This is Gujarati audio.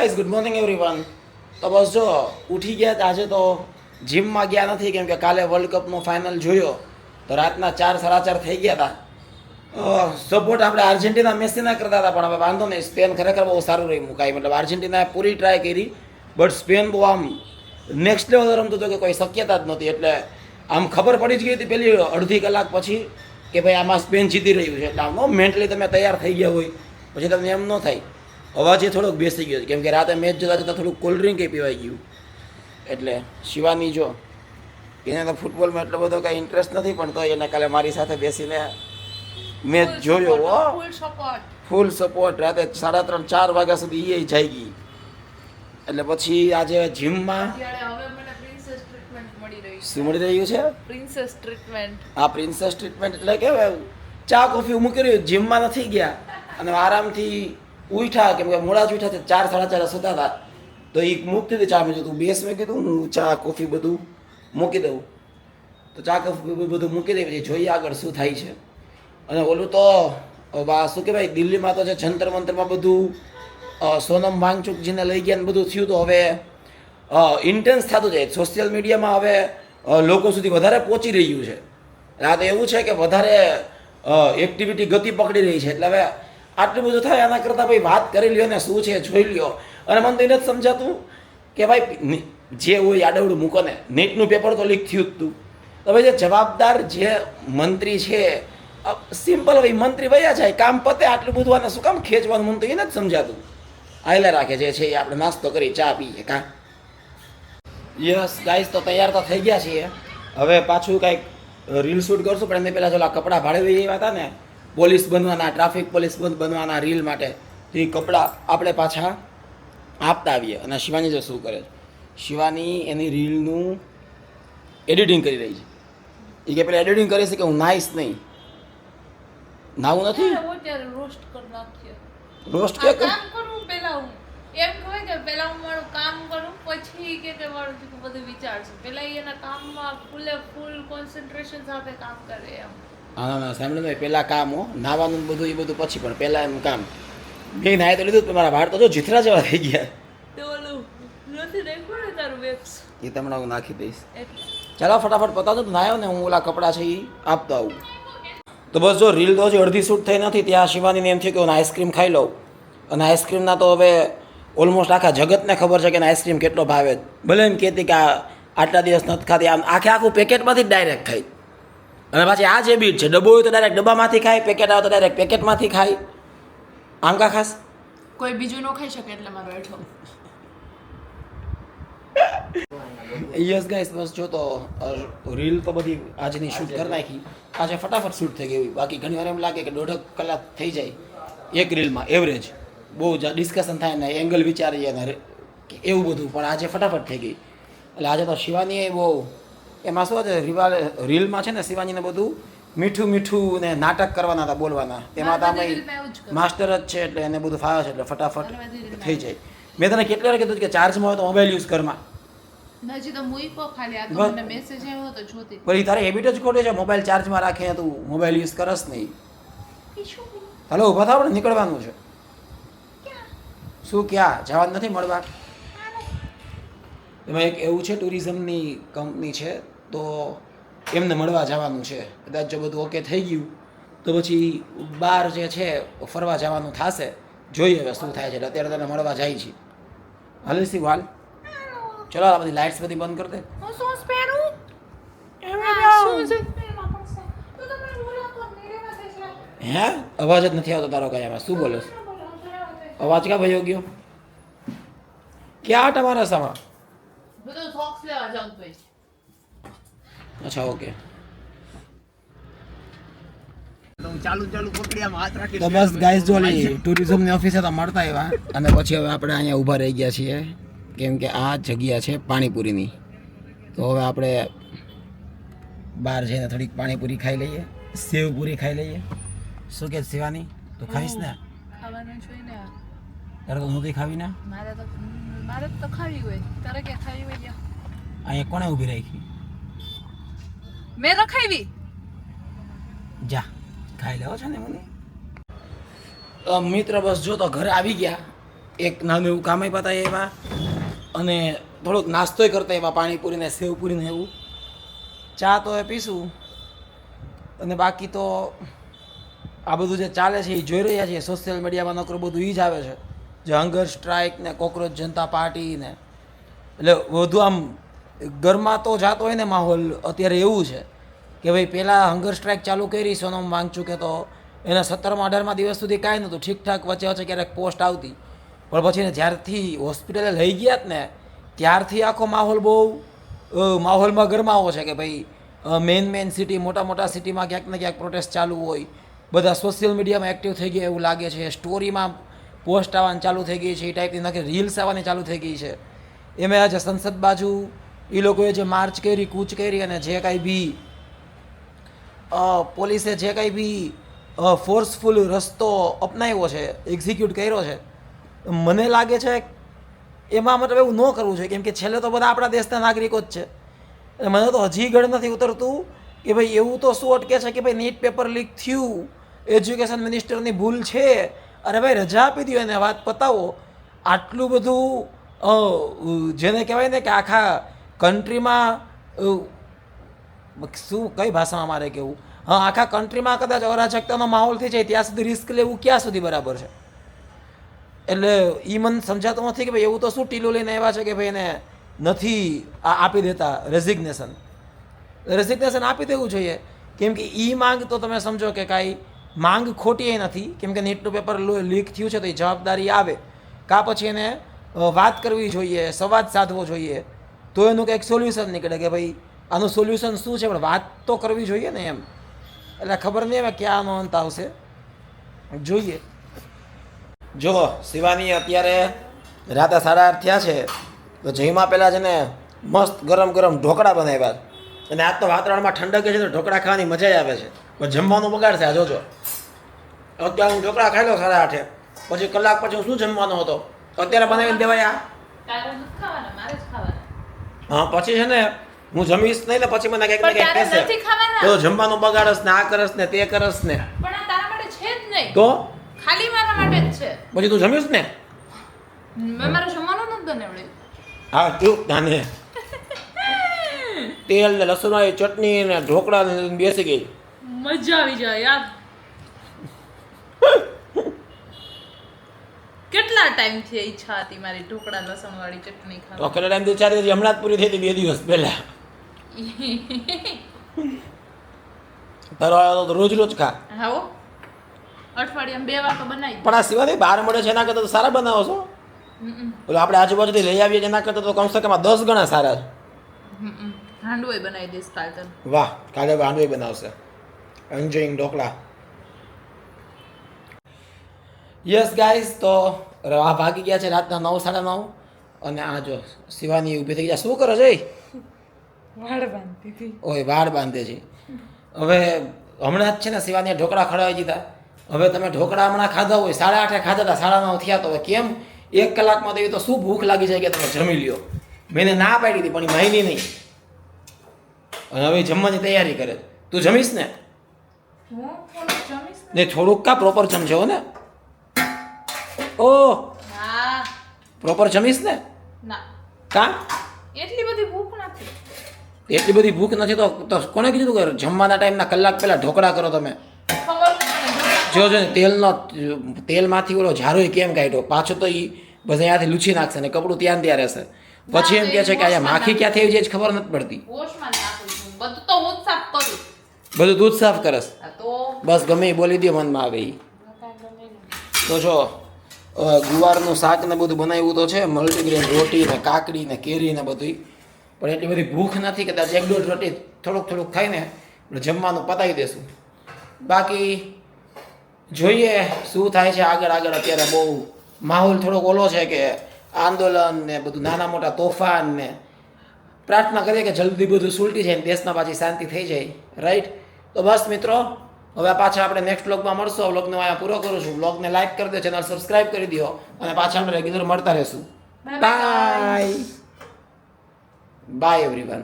Guys good morning everyone. તો બસ જો ઉઠી ગયા આજે તો જીમમાં ગયા નથી કેમ કે કાલે વર્લ્ડ કપનો ફાઇનલ જોયો તો રાતના 4 સાડા 4 થઈ ગયા હતા. સપોર્ટ આપણે આર્જેન્ટિના મેસીના કરતા હતા પણ હવે વાંધો નહીં, સ્પેન ખરેખર બહુ સારું રહ્યું મુકાઈ. મતલબ આર્જેન્ટિનાએ પૂરી ટ્રાય કરી બટ સ્પેન બહુ આમ નેક્સ્ટ લેવલ રમતું હતું કે કોઈ શક્યતા જ નહોતી. એટલે આમ ખબર પડી જ ગઈ હતી પહેલી અડધી કલાક પછી કે ભાઈ આમાં સ્પેન જીતી રહ્યું છે. એટલે આમ મેન્ટલી તમે તૈયાર થઈ ગયા હોય પછી તમને એમ ન થાય. અવાજ એ થોડોક બેસી ગયો કેમ કે રાતે મેચ જોતા જોતા થોડુંક કોલ્ડ ડ્રિંક પીવાઈ ગયું. એટલે શિવાની જો એને તો ફૂટબોલમાં એટલો બધો કાંઈ ઇન્ટરેસ્ટ નથી પણ તો એને કાલે મારી સાથે બેસીને મેચ જોયો. Full support. રાતે 3:30-4 વાગ્યા સુધી એ જાય ગઈ. એટલે પછી આજે જીમમાં શું મળી રહ્યું છે? Princess treatment. આ પ્રિન્સેસ ટ્રીટમેન્ટ એટલે કે ચા કોફી મૂકી રહ્યું. જીમમાં નથી ગયા અને આરામથી ઉઠ્યા કેમ કે મોડા જ ઉઠ્યા 4 સાડા 4 સુતા હતા તો એ મૂકતી હતી ચા. મેં તું બેસ મેં કીધું હું ચા કોફી બધું મૂકી દઉં. તો ચા કોફી બધું મૂકી દે પછી જોઈએ આગળ શું થાય છે. અને ઓલું તો શું કહેવાય દિલ્હીમાં તો જે જંતર મંતરમાં બધું સોનમ વાંગચુકજીને લઈ ગયા ને બધું થયું તો હવે ઇન્ટેન્સ થતું જાય. સોશિયલ મીડિયામાં હવે લોકો સુધી વધારે પહોંચી રહ્યું છે. આ તો એવું છે કે વધારે એક્ટિવિટી ગતિ પકડી રહી છે. એટલે હવે આટલું બધું થાય આના કરતાં ભાઈ વાત કરી લ્યો ને શું છે જોઈ લ્યો. અને મને તો એને જ સમજાતું કે ભાઈ જે હોય આડવડું મૂકો ને. નેટનું પેપર તો લીક થયું જ હતું. તો ભાઈ જે જવાબદાર જે મંત્રી છે સિમ્પલ ભાઈ મંત્રી વયા જાય કામ પતે. આટલું બધું આને શું કામ ખેંચવાનું મને તો એને જ સમજાતું. આયલે રાખે જે છે એ આપણે નાસ્તો કરી ચા પીએ કાં. યસ ગાઈસ તો તૈયાર તો થઈ ગયા છીએ. હવે પાછું કાંઈક રીલ શૂટ કરશું પણ એમને પહેલાં જો કપડાં ભાડે લઈ આવ્યા હતા ને પોલીસ બનવાના, ટ્રાફિક પોલીસ બનવાના રીલ માટે તો એ કપડાં આપણે પાછા આપતા આવીએ. અને શિવાની જો શું કરે છે, શિવાની એની રીલનું એડિટિંગ કરી રહી છે. એ કે પેલા એડિટિંગ કરે છે કે હું નાઈશ નહીં, નાવું નથી. રોસ્ટ કરી નાખીએ. રોસ્ટ કે કામ કરું પહેલા હું એમ કહે કે પહેલા હું મારું કામ કરું પછી કે મારું બધું વિચારશું. પહેલા એના કામમાં ફૂલ કોન્સન્ટ્રેશન સાથે કામ કરે એમ. હા સાંભળ્યું પહેલાં કામ હો, નાવાનું બધું એ બધું પછી પણ પહેલાં એનું કામ. બે નાય તો લીધું મારા વાળ તો જો જીથરા જેવા થઈ ગયા. તો ઓલું નથી રાખ્યું ને તારું વેક્સ એ તમને હું નાખી દઈશ. એટલે ચાલો ફટાફટ પતાવજો તો નાયો ને હું ઓલા કપડાં છે એ આપતો આવું. તો બસ જો રીલ તો હજી અડધી શૂટ થઈ નથી ત્યાં શિવાનીને એમ થયું કે હું આઈસ્ક્રીમ ખાઈ લઉં. અને આઈસ્ક્રીમના તો હવે ઓલમોસ્ટ આખા જગતને ખબર છે કે આઈસ્ક્રીમ કેટલો ભાવે. ભલે એમ કહેતી કે આટલા દિવસ નથી ખાતી, આમ આખું પેકેટમાંથી જ ડાયરેક્ટ ખાઈ. અને પાછી આ જે બીટ છે ડબ્બો હોય તો ડાયરેક્ટ ડબ્બામાંથી ખાય, પેકેટ આવે તો ડાયરેક્ટ પેકેટમાંથી ખાય. આમ કા ખાસ કોઈ બીજું ન ખાઈ શકે એટલે મારો એઠો. યસ ગાઈસ બસ જો તો રીલ તો બધી આજની શૂટ કરી નાખી. આજે ફટાફટ શૂટ થઈ ગઈ. બાકી ઘણી વાર એમ લાગે કે 1.5 કલાક થઈ જાય એક રીલમાં એવરેજ. બહુ ડિસ્કશન થાય ને એંગલ વિચારીએ ને એવું બધું પણ આજે ફટાફટ થઈ ગઈ. એટલે આજે તો શિવાનીએ બહુ એમાં શું છે રીલમાં છે ને શિવાનીને બધું મીઠું મીઠું ને નાટક કરવાના હતા, બોલવાના. એમાં તો અમે માસ્ટર જ છે એટલે એને બધું ફાવે છે એટલે ફટાફટ થઈ જાય. મેં તને કેટલી વાર કીધું કે ચાર્જમાં હોય તો મોબાઈલ યુઝ કરમાં. હજી તો મુઈકો ખાલી આ તો મને મેસેજ આવ્યો તો જોતી. પછી તારે હેબિટ જ ખોટી છે મોબાઈલ ચાર્જમાં રાખીને તું મોબાઈલ યુઝ કરસ નહીં. હાલો ઊભા થાવ આપણે નીકળવાનું છે. શું ક્યાં જવાનું નથી મળવા? એમાં એક એવું છે ટુરિઝમની કંપની છે તો એમને મળવા જવાનું છે. કદાચ જો બધું ઓકે થઈ ગયું તો પછી બહાર જે છે ફરવા જવાનું થશે. જોઈએ હવે શું થાય છે. અત્યારે તને મળવા જાય છે. હાલે સી વાલ ચલો આ બધી લાઇટ્સ બધી બંધ કરી દે. હું શું પહેરું? હે અવાજ જ નથી આવતો તારો કઈ. આમાં શું બોલે છે? અવાજ ક્યાં ભયો ગયો? ક્યાં તમારા સામા? બધું સોક્સ લેવા જાઉં તો. અચ્છા ઓકે. તો બસ ગાઈસ જો ટુરિઝમની ઓફિસે તો મળતા આવ્યા અને પછી હવે આપણે અહીંયા ઊભા રહી ગયા છીએ કેમ કે આ જગ્યા છે પાણીપુરીની. તો હવે આપણે બહાર જઈને થોડીક પાણીપુરી ખાઈ લઈએ, સેવપુરી ખાઈ લઈએ. શું કે શિવાની તું ખાઈશ ને? ખાવાનું જોઈને તારે તો નથી ખાવી ને? મારે તો ખાવી હોય. તારે કે ખાવી હોય? અહીંયા કોણે ઊભી રાખી? મેં રખાવી. જા ખાઈ લેવો છે ને મને. મિત્ર બસ જો તો ઘરે આવી ગયા એક નાનું એવું કામ પતાવી એવા અને થોડોક નાસ્તોય કરતા એવા પાણીપુરીને સેવપુરીને એવું. ચા તો એ પીશું અને બાકી તો આ બધું જે ચાલે છે એ જોઈ રહ્યા છીએ સોશિયલ મીડિયામાં નકરું બધું એ જ આવે છે, જે હંગર સ્ટ્રાઇક ને કોકરોચ જનતા પાર્ટી ને, એટલે વધુ આમ ઘરમાં તો જાતો હોય ને માહોલ અત્યારે એવું છે કે ભાઈ પહેલાં હંગર સ્ટ્રાઇક ચાલુ કરી સોનમ વાંગચુકે તો એના 17મા 18મા દિવસ સુધી કાંઈ નહોતું, ઠીકઠાક વચ્ચે વચ્ચે ક્યારેક પોસ્ટ આવતી, પણ પછી ને જ્યારથી હોસ્પિટલે લઈ ગયા જ ને ત્યારથી આખો માહોલ બહુ માહોલમાં ગરમાવો છે કે ભાઈ મેન સિટી મોટા સિટીમાં ક્યાંક ને ક્યાંક પ્રોટેસ્ટ ચાલુ હોય, બધા સોશિયલ મીડિયામાં એક્ટિવ થઈ ગયા એવું લાગે છે, સ્ટોરીમાં પોસ્ટ આવવાની ચાલુ થઈ ગઈ છે, એ ટાઈપની નાખી રીલ્સ આવવાની ચાલુ થઈ ગઈ છે. એમાં આજે સંસદ બાજુ એ લોકોએ જે માર્ચ કરી, કૂચ કરી અને જે કાંઈ બી પોલીસે જે કાંઈ બી ફોર્સફુલ રસ્તો અપનાવ્યો છે, એક્ઝિક્યુટ કર્યો છે, મને લાગે છે એમાં મતલબ એવું ન કરવું જોઈએ, કેમ કે છેલ્લે તો બધા આપણા દેશના નાગરિકો જ છે. અને મને તો હજી ગળ નથી ઉતરતું કે ભાઈ એવું તો શું અટકે છે કે ભાઈ નીટ પેપર લીક થયું, એજ્યુકેશન મિનિસ્ટરની ભૂલ છે, અરે ભાઈ રજા આપી દો એને વાત પતાવો. આટલું બધું જેને કહેવાય ને કે આખા કન્ટ્રીમાં શું કઈ ભાષામાં મારે કહેવું, હા આખા કન્ટ્રીમાં કદાચ અરાજકતાનો માહોલ થઈ જાય ત્યાં સુધી રિસ્ક લેવું ક્યાં સુધી બરાબર છે. એટલે એ મને સમજાતું નથી કે ભાઈ એવું તો શું ટીલું લઈને આવ્યા છે કે ભાઈ એને નથી આપી દેતા રેઝિગ્નેશન આપી દેવું જોઈએ, કેમ કે એ માંગ તો તમે સમજો કે કાંઈ માંગ ખોટી નથી, કેમ કે નીટનું પેપર લીક થયું છે તો એ જવાબદારી આવે કાં પછી એને વાત કરવી જોઈએ, સંવાદ સાધવો જોઈએ, તો એનું કંઈક સોલ્યુશન નીકળે કે ભાઈ આનું સોલ્યુશન શું છે, પણ વાત તો કરવી જોઈએ ને એમ. એટલે ખબર નહીં હવે ક્યાંનો અંત આવશે, જોઈએ. જો શિવાની અત્યારે રાતે 8:30 થયા છે તો જઈમાં પહેલાં છે ને મસ્ત ગરમ ઢોકળા બનાવ્યા અને આજ તો વાતાવરણમાં ઠંડક છે તો ઢોકળા ખાવાની મજા આવે છે, પણ જમવાનું બગાડશે આ જોજો. અત્યારે હું ઢોકળા ખાઈ લો 8:30, પછી કલાક પછી હું શું જમવાનો હતો અત્યારે બનાવીને દેવાય. હા પછી છે ને હું જમીશ નહીં ને પછી મને કંઈક ને કંઈક કહેશે તો જમવાનું બગાડસ ને આ કરસ ને તે કરસ ને, પણ આ તારા માટે છે જ નહીં, તો ખાલી મારા માટે જ છે. પછી તું જમીશ ને? મેં મારું જમવાનું નથી બનાવ્યું. હા તું નાને તેલ ને લસણ વાળી ચટણી ને ઢોકળા ને બેસી ગઈ, મજા આવી જાય યાર. કેટલા ટાઈમ થી ઈચ્છા હતી મારી ઢોકળા લસણ વાળી ચટણી ખાવાની. તો કેટલા ટાઈમથી ચાલી હતી? હમણાં જ પૂરી થઈ હતી 2 દિવસ પહેલા. તારો તો રોજ ખા. હા અઠવાડિયામાં 2 વાર તો બનાવી. પણ આ સિવાય બહાર મળે છે એના કરતાં તો સારા બનાવો છો. એટલે આપણે આજુબાજુથી લઈ આવીએ એના કરતાં તો કમસે કમ 10 ગણા સારા છે. હાંડવોય બનાવી દઈશ કાલ તને. વાહ, કાલે હાંડવોય બનાવશે. એન્જોયિંગ ઢોકળા. યસ ગાઈઝ, તો આ ભાગી ગયા છે રાતના 9, 9:30 અને આ જો શિવાની ઊભી થઈ ગયા. શું કરો છે? વાળ બાંધતી હતી. ઓય વાળ બાંધે છે. હવે હમણાં જ છે ને શિવાનીએ ઢોકળા ખવડાવી દીધા. હવે તમે ઢોકળા હમણાં ખાધા હોય 8:30 ખાધા હતા, 9:30 થયા, તો હવે કેમ 1 કલાકમાં તો એ તો શું ભૂખ લાગી જાય કે તમે જમી લ્યો. મેં એને ના પાડી હતી પણ એ માની નહીં અને હવે જમવાની તૈયારી કરે. તું જમીશ ને? ને થોડુંક કા પ્રોપર જમજો ને. ઓહ હા પ્રોપર જમીશ ને? ના કા એટલી બધી ભૂખ નથી. એટલી બધી ભૂખ નથી તો કોને કીધું કે જમવાના ટાઈમના કલાક પહેલા ઢોકળા કરો તમે? જો ને તેલમાંથી ઓલો ઝારો કેમ કાઢ્યો પાછો, તો એ બધા અહીંયાથી લૂછી નાખશે ને કપડું ત્યાં ત્યાં રહેશે. પછી એમ કહે છે કે અહીંયા માખી ક્યાંથી આવી જાય જ ખબર નથી પડતી. બધું તો હું જ સાફ કરું. બધું દૂધ સાફ કરસ? તો બસ ગમે એ બોલી દે મનમાં આવે એ. તો જો ગુવારનું શાક ને બધું બનાવ્યું તો છે, મલ્ટીગ્રેન રોટી ને કાકડી ને કેરી ને બધું, પણ એટલી બધી ભૂખ નથી કે 1-2 રોટી થોડુંક ખાઈને જમવાનું પતાવી દેશું. બાકી જોઈએ શું થાય છે આગળ. અત્યારે બહુ માહોલ થોડોક ઓલો છે કે આંદોલન ને બધું, નાના મોટા તોફાન ને. પ્રાર્થના કરીએ કે જલ્દી બધું સુલટી જાય ને દેશમાં પાછી શાંતિ થઈ જાય. રાઈટ? તો બસ મિત્રો, હવે પાછા આપણે નેક્સ્ટ વ્લોગમાં મળશું. વ્લોગને અહીંયા પૂરો કરું છું. વ્લોગને લાઈક કરી દો, ચેનલ સબસ્ક્રાઈબ કરી દો અને પાછા આપણે રેગ્યુલર મળતા રહેશું. Bye bye everyone.